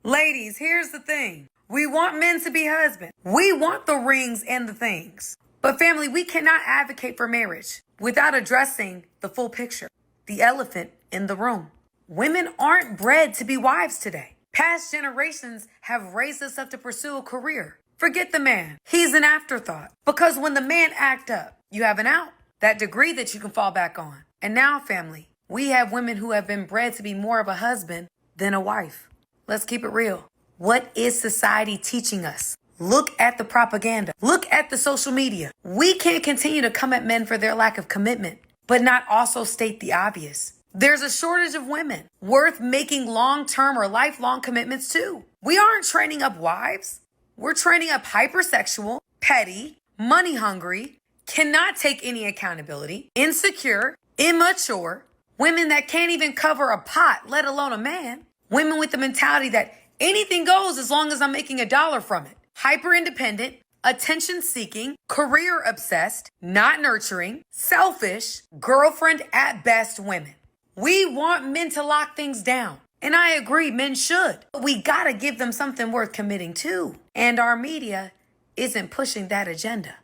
Ladies, here's the thing. We want men to be husbands. We want the rings and the things. But family, we cannot advocate for marriage without addressing the full picture, the elephant in the room. Women aren't bred to be wives today. Past generations have raised us up to pursue a career. Forget the man. He's an afterthought. Because when the man act up, you have an out, that degree that you can fall back on. And now, family, we have women who have been bred to be more of a husband than a wife. Let's keep it real. What is society teaching us? Look at the propaganda. Look at the social media. We can't continue to come at men for their lack of commitment, but not also state the obvious. There's a shortage of women worth making long-term or lifelong commitments to. We aren't training up wives. We're training up hypersexual, petty, money-hungry, cannot take any accountability, insecure, immature, women that can't even cover a pot, let alone a man. Women with the mentality that anything goes as long as I'm making $1 from it. Hyper-independent, attention-seeking, career-obsessed, not nurturing, selfish, girlfriend at best women. We want men to lock things down. And I agree, men should. But we gotta give them something worth committing to. And our media isn't pushing that agenda.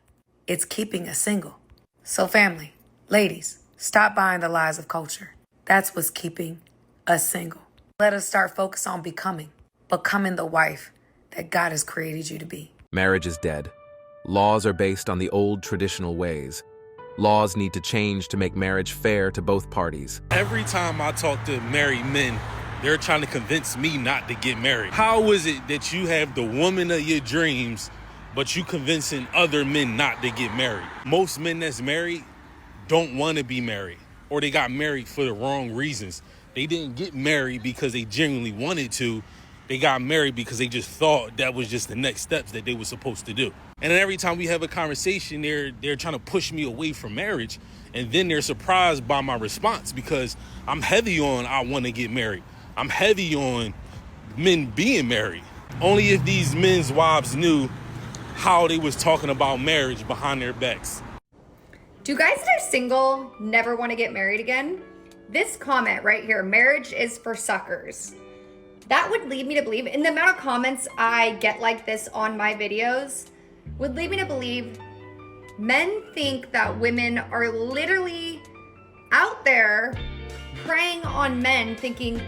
It's keeping us single. So family, ladies, stop buying the lies of culture. That's what's keeping us single. Let us start focus on becoming the wife that God has created you to be. Marriage is dead. Laws are based on the old traditional ways. Laws need to change to make marriage fair to both parties. Every time I talk to married men, they're trying to convince me not to get married. How is it that you have the woman of your dreams, but you convincing other men not to get married? Most men that's married don't want to be married, or they got married for the wrong reasons. They didn't get married because they genuinely wanted to. They got married because they just thought that was just the next steps that they were supposed to do. And then every time we have a conversation, they're trying to push me away from marriage. And then they're surprised by my response because I'm heavy on I want to get married. I'm heavy on men being married. Only if these men's wives knew how they was talking about marriage behind their backs. Do guys that are single never want to get married again? This comment right here, marriage is for suckers. That would lead me to believe, and the amount of comments I get like this on my videos would lead me to believe men think that women are literally out there preying on men thinking,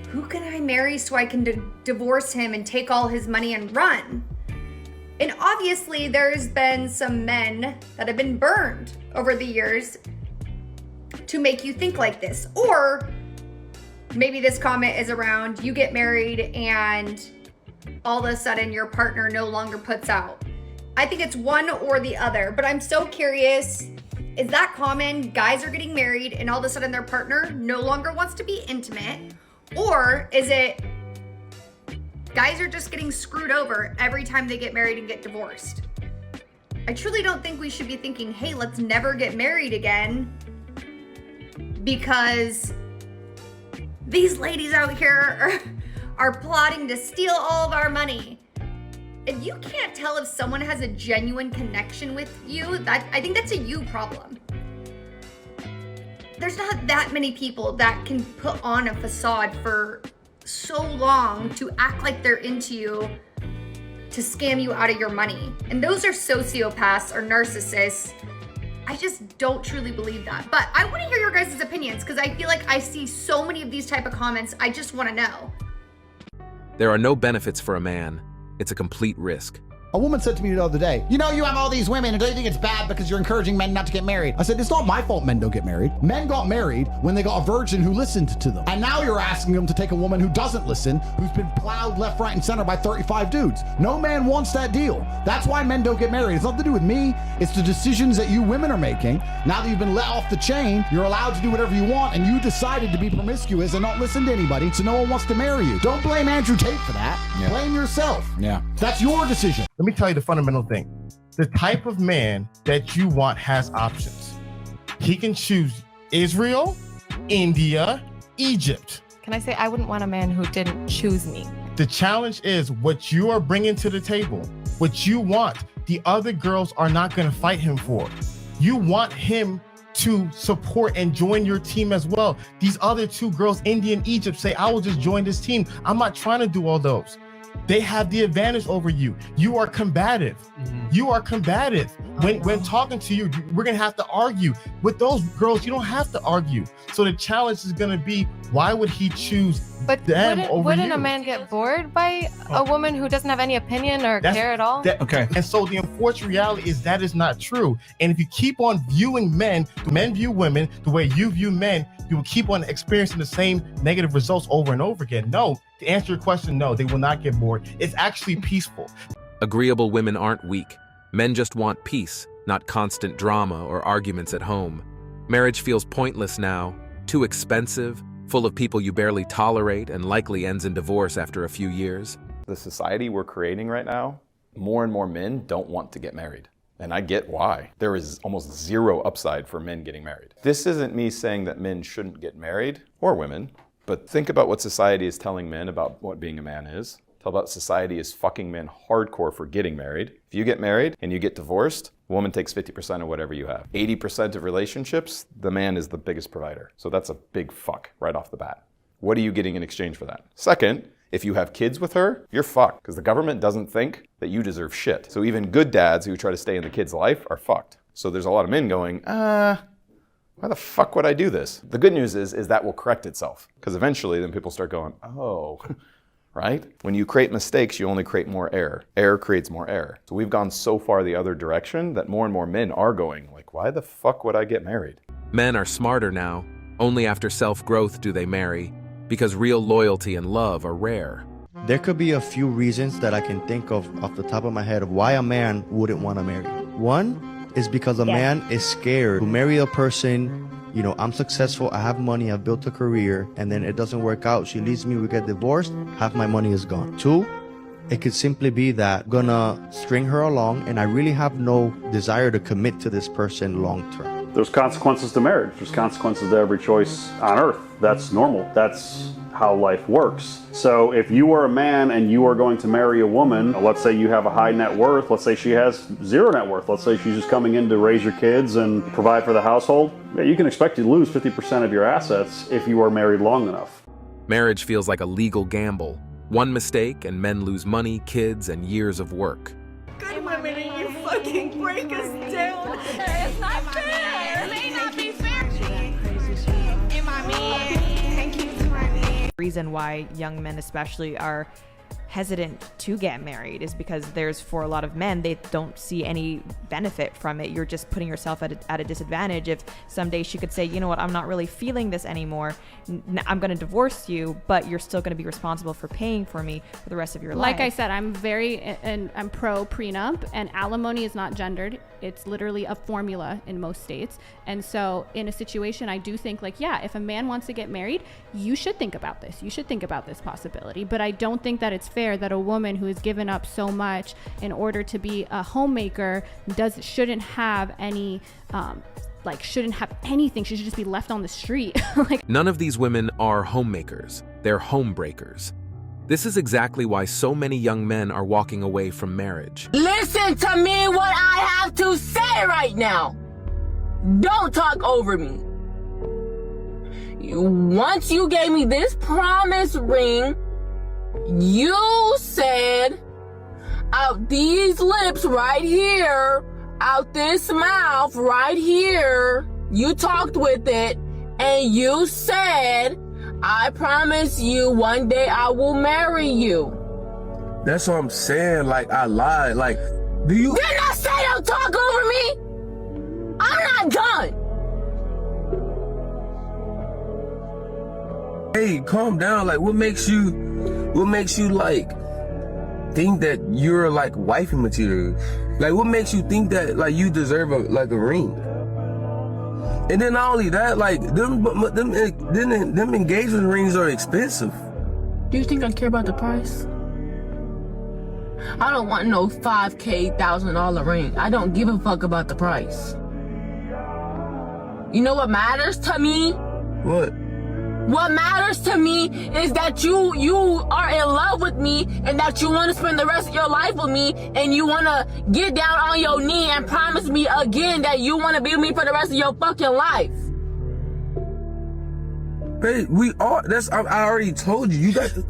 who can I marry so I can divorce him and take all his money and run? And obviously there's been some men that have been burned over the years to make you think like this. Or maybe this comment is around you get married and all of a sudden your partner no longer puts out. I think it's one or the other, but I'm so curious, is that common? Guys are getting married and all of a sudden their partner no longer wants to be intimate? Or is it guys are just getting screwed over every time they get married and get divorced? I truly don't think we should be thinking, hey, let's never get married again because these ladies out here are plotting to steal all of our money. If you can't tell if someone has a genuine connection with you, I think that's a you problem. There's not that many people that can put on a facade for so long to act like they're into you to scam you out of your money. And those are sociopaths or narcissists. I just don't truly believe that. But I want to hear your guys' opinions because I feel like I see so many of these type of comments. I just want to know. There are no benefits for a man. It's a complete risk. A woman said to me the other day, you know, you have all these women and don't you think it's bad because you're encouraging men not to get married? I said, it's not my fault men don't get married. Men got married when they got a virgin who listened to them. And now you're asking them to take a woman who doesn't listen, who's been plowed left, right, and center by 35 dudes. No man wants that deal. That's why men don't get married. It's nothing to do with me. It's the decisions that you women are making. Now that you've been let off the chain, you're allowed to do whatever you want, and you decided to be promiscuous and not listen to anybody, so no one wants to marry you. Don't blame Andrew Tate for that. Yeah. Blame yourself. Yeah. That's your decision. Let me tell you the fundamental thing. The type of man that you want has options. He can choose Israel, India, Egypt. Can I say I wouldn't want a man who didn't choose me? The challenge is what you are bringing to the table, what you want. The other girls are not going to fight him for. You want him to support and join your team as well. These other two girls, India and Egypt, say, I will just join this team. I'm not trying to do all those. They have the advantage over you. You are combative. You are combative. When talking to you, we're gonna have to argue. With those girls, you don't have to argue. So the challenge is gonna be, why would he choose them over wouldn't you? a man get bored by a woman who doesn't have any opinion or care at all? Okay. And so the unfortunate reality is that is not true. And if you keep on viewing men view women the way you view men, you will keep on experiencing the same negative results over and over again. No, to answer your question, no, they will not get bored. It's actually peaceful. Agreeable women aren't weak. Men just want peace, not constant drama or arguments at home. Marriage feels pointless now, too expensive, full of people you barely tolerate, and likely ends in divorce after a few years. The society we're creating right now, more and more men don't want to get married. And I get why. There is almost zero upside for men getting married. This isn't me saying that men shouldn't get married, or women, but think about what society is telling men about what being a man is. Tell about society is fucking men hardcore for getting married. If you get married and you get divorced, a woman takes 50% of whatever you have. 80% of relationships, the man is the biggest provider. So that's a big fuck right off the bat. What are you getting in exchange for that? Second, if you have kids with her, you're fucked, because the government doesn't think that you deserve shit. So even good dads who try to stay in the kid's life are fucked. So there's a lot of men going, why the fuck would I do this? The good news is that will correct itself, because eventually then people start going, oh, right? When you create mistakes, you only create more error. Error creates more error. So we've gone so far the other direction that more and more men are going, like, why the fuck would I get married? Men are smarter now. Only after self-growth do they marry, because real loyalty and love are rare. There could be a few reasons that I can think of off the top of my head of why a man wouldn't want to marry. One is because a man is scared to marry a person, you know, I'm successful, I have money, I've built a career, and then it doesn't work out, she leaves me, we get divorced, half my money is gone. Two, it could simply be that I'm gonna string her along and I really have no desire to commit to this person long term. There's consequences to marriage. There's consequences to every choice on earth. That's normal. That's how life works. So if you are a man and you are going to marry a woman, let's say you have a high net worth, let's say she has zero net worth, let's say she's just coming in to raise your kids and provide for the household, you can expect to lose 50% of your assets if you are married long enough. Marriage feels like a legal gamble. One mistake and men lose money, kids, and years of work. Good women and you fucking break us down. It's not fair. It may not be fair. And my man, thank you to my man. Reason why young men especially are hesitant to get married is because for a lot of men, they don't see any benefit from it. You're just putting yourself at a disadvantage. If someday she could say, you know what, I'm not really feeling this anymore, I'm going to divorce you, but you're still going to be responsible for paying for me for the rest of your life. Like I said, I'm pro prenup, and alimony is not gendered. It's literally a formula in most states. And so in a situation, I do think like, yeah, if a man wants to get married, you should think about this. You should think about this possibility. But I don't think that it's fair that a woman who has given up so much in order to be a homemaker shouldn't have any shouldn't have anything. She should just be left on the street. None of these women are homemakers. They're homebreakers. This is exactly why so many young men are walking away from marriage. Listen to me what I have to say right now. Don't talk over me. Once you gave me this promise ring, you said out these lips right here, out this mouth right here, you talked with it and you said, I promise you one day I will marry you. That's what I'm saying. Like, I lied. Like, do you... Didn't I say don't talk over me? I'm not done. Hey, calm down. Like, what makes you like think that you're like wifey material? Like, what makes you think that like you deserve a ring? And then not only that, like them engagement rings are expensive. Do you think I care about the price? I don't want no $5,000, $1,000 ring. I don't give a fuck about the price. You know what matters to me? What? What matters to me is that you are in love with me and that you want to spend the rest of your life with me and you want to get down on your knee and promise me again that you want to be with me for the rest of your fucking life. Babe, we are. I already told you. You got to.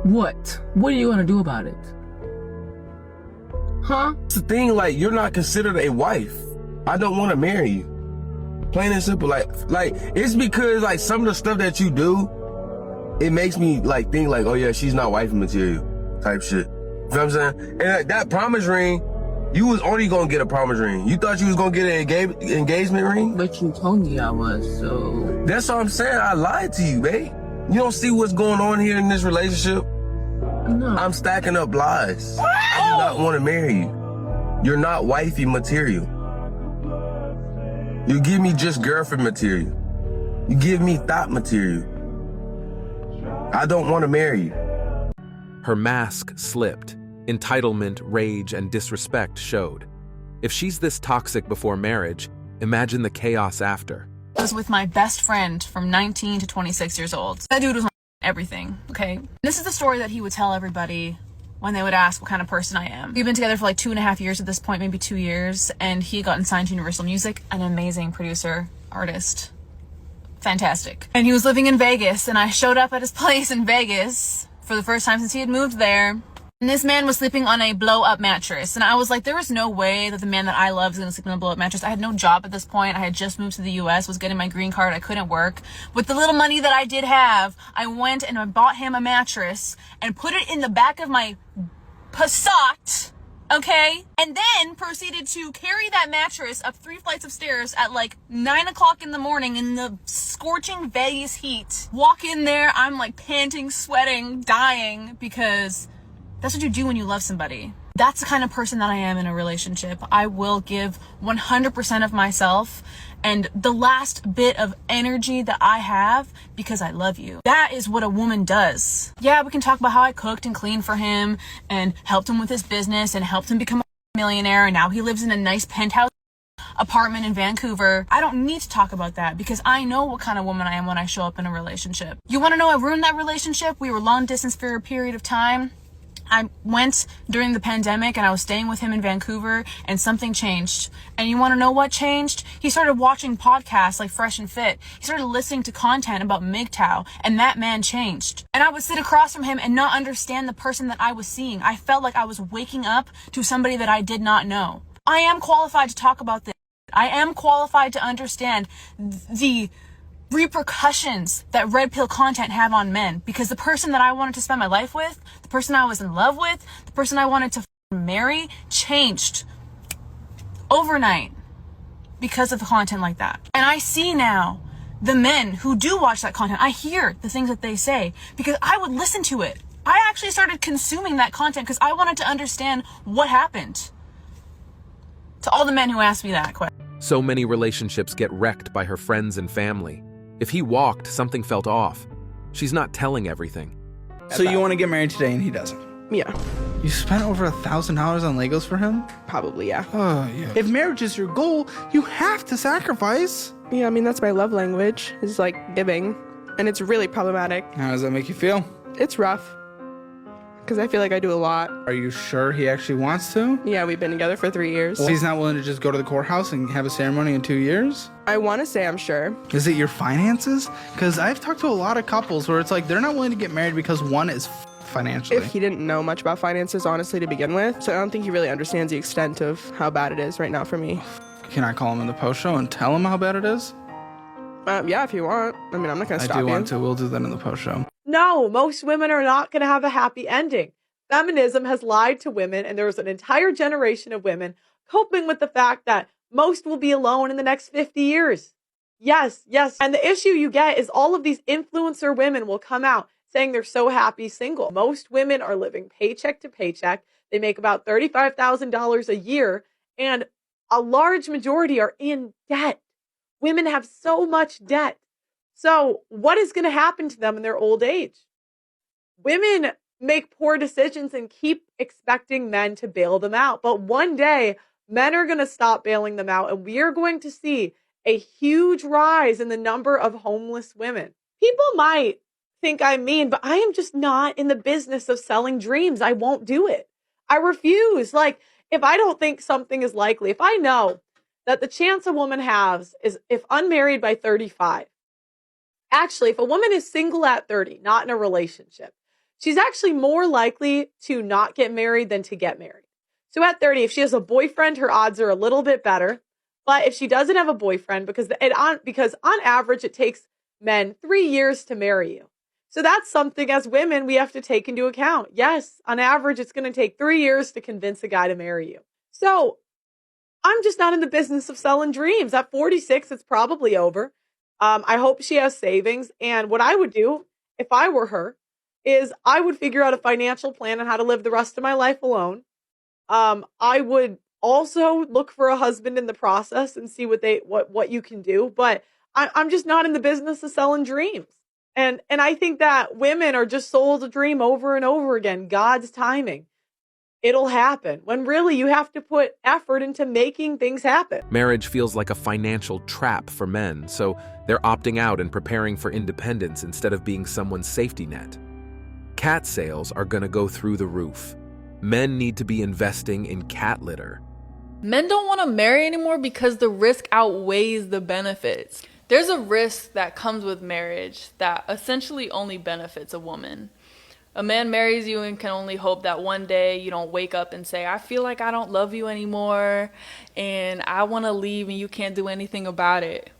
What? What are you gonna do about it? Huh? It's the thing, like, you're not considered a wife. I don't want to marry you. Plain and simple. Like, it's because, like, some of the stuff that you do, it makes me, like, think, like, oh, yeah, she's not wifey material type shit. You know what I'm saying? And, like, that promise ring, you was only gonna get a promise ring. You thought you was gonna get an engagement ring? But you told me I was, so... That's what I'm saying. I lied to you, babe. You don't see what's going on here in this relationship? No. I'm stacking up lies. I do not want to marry you. You're not wifey material. You give me just girlfriend material. You give me thought material. I don't want to marry you. Her mask slipped. Entitlement, rage, and disrespect showed. If she's this toxic before marriage, imagine the chaos after. I was with my best friend from 19 to 26 years old. That dude was my everything, okay? This is the story that he would tell everybody when they would ask what kind of person I am. We've been together for like 2.5 years at this point, maybe 2 years, and he got signed to Universal Music, an amazing producer, artist, fantastic. And he was living in Vegas, and I showed up at his place in Vegas for the first time since he had moved there. And this man was sleeping on a blow-up mattress. And I was like, there was no way that the man that I love is going to sleep on a blow-up mattress. I had no job at this point. I had just moved to the U.S., was getting my green card. I couldn't work. With the little money that I did have, I went and I bought him a mattress and put it in the back of my Passat, okay? And then proceeded to carry that mattress up 3 flights of stairs at like 9 o'clock in the morning in the scorching Vegas heat. Walk in there, I'm like panting, sweating, dying because... that's what you do when you love somebody. That's the kind of person that I am in a relationship. I will give 100% of myself and the last bit of energy that I have because I love you. That is what a woman does. Yeah, we can talk about how I cooked and cleaned for him and helped him with his business and helped him become a millionaire, and now he lives in a nice penthouse apartment in Vancouver. I don't need to talk about that because I know what kind of woman I am when I show up in a relationship. You want to know I ruined that relationship? We were long distance for a period of time. I went during the pandemic and I was staying with him in Vancouver and something changed. And you want to know what changed? He started watching podcasts like Fresh and Fit. He started listening to content about MGTOW, and that man changed. And I would sit across from him and not understand the person that I was seeing. I felt like I was waking up to somebody that I did not know. I am qualified to talk about this. I am qualified to understand the repercussions that red pill content have on men, because the person that I wanted to spend my life with, the person I was in love with, the person I wanted to marry changed overnight because of the content like that. And I see now the men who do watch that content. I hear the things that they say because I would listen to it. I actually started consuming that content because I wanted to understand what happened. To all the men who asked me that question. So many relationships get wrecked by her friends and family. If he walked, something felt off. She's not telling everything. So you want to get married today and he doesn't? Yeah. You spent over $1,000 on Legos for him? Probably, yeah. Oh, yeah. If marriage is your goal, you have to sacrifice. Yeah, I mean, that's my love language, is like giving. And it's really problematic. How does that make you feel? It's rough. Because I feel like I do a lot. Are you sure he actually wants to? Yeah, we've been together for 3 years. Well, he's not willing to just go to the courthouse and have a ceremony in 2 years? I want to say I'm sure. Is it your finances? Because I've talked to a lot of couples where it's like they're not willing to get married because one is financially. If he didn't know much about finances, honestly, to begin with. So I don't think he really understands the extent of how bad it is right now for me. Can I call him in the post show and tell him how bad it is? Yeah, if you want. I mean, I'm not going to stop you. I do want to. We'll do that in the post show. No, most women are not going to have a happy ending. Feminism has lied to women, and there's an entire generation of women coping with the fact that most will be alone in the next 50 years. Yes. And the issue you get is all of these influencer women will come out saying they're so happy single. Most women are living paycheck to paycheck. They make about $35,000 a year, and a large majority are in debt. Women have so much debt. So what is going to happen to them in their old age? Women make poor decisions and keep expecting men to bail them out. But one day, men are going to stop bailing them out, and we are going to see a huge rise in the number of homeless women. People might think I'm mean, but I am just not in the business of selling dreams. I won't do it. I refuse. Like, if I don't think something is likely, if I know that the chance a woman has is if unmarried by 35, actually, if a woman is single at 30, not in a relationship, she's actually more likely to not get married than to get married. So at 30, if she has a boyfriend, her odds are a little bit better. But if she doesn't have a boyfriend, because on average, it takes men 3 years to marry you. So that's something as women we have to take into account. Yes, on average, it's going to take 3 years to convince a guy to marry you. So I'm just not in the business of selling dreams. At 46, it's probably over. I hope she has savings. And what I would do if I were her is I would figure out a financial plan on how to live the rest of my life alone. I would also look for a husband in the process and see what you can do. But I'm just not in the business of selling dreams. And I think that women are just sold a dream over and over again. God's timing. It'll happen. When really you have to put effort into making things happen. Marriage feels like a financial trap for men, so they're opting out and preparing for independence instead of being someone's safety net. Cat sales are gonna go through the roof. Men need to be investing in cat litter. Men don't want to marry anymore because the risk outweighs the benefits. There's a risk that comes with marriage that essentially only benefits a woman. A man marries you and can only hope that one day you don't wake up and say, I feel like I don't love you anymore and I want to leave and you can't do anything about it.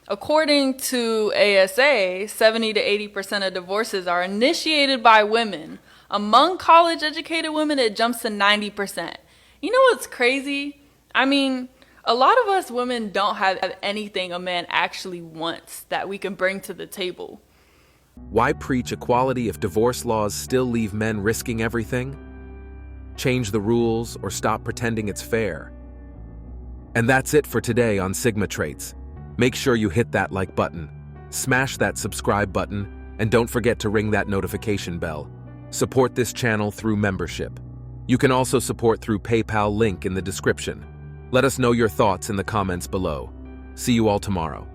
According to ASA, 70 to 80% of divorces are initiated by women. Among college-educated women, it jumps to 90%. You know what's crazy? I mean, a lot of us women don't have anything a man actually wants that we can bring to the table. Why preach equality if divorce laws still leave men risking everything? Change the rules or stop pretending it's fair. And that's it for today on Sigma Traits. Make sure you hit that like button, smash that subscribe button, and don't forget to ring that notification bell. Support this channel through membership. You can also support through PayPal link in the description. Let us know your thoughts in the comments below. See you all tomorrow.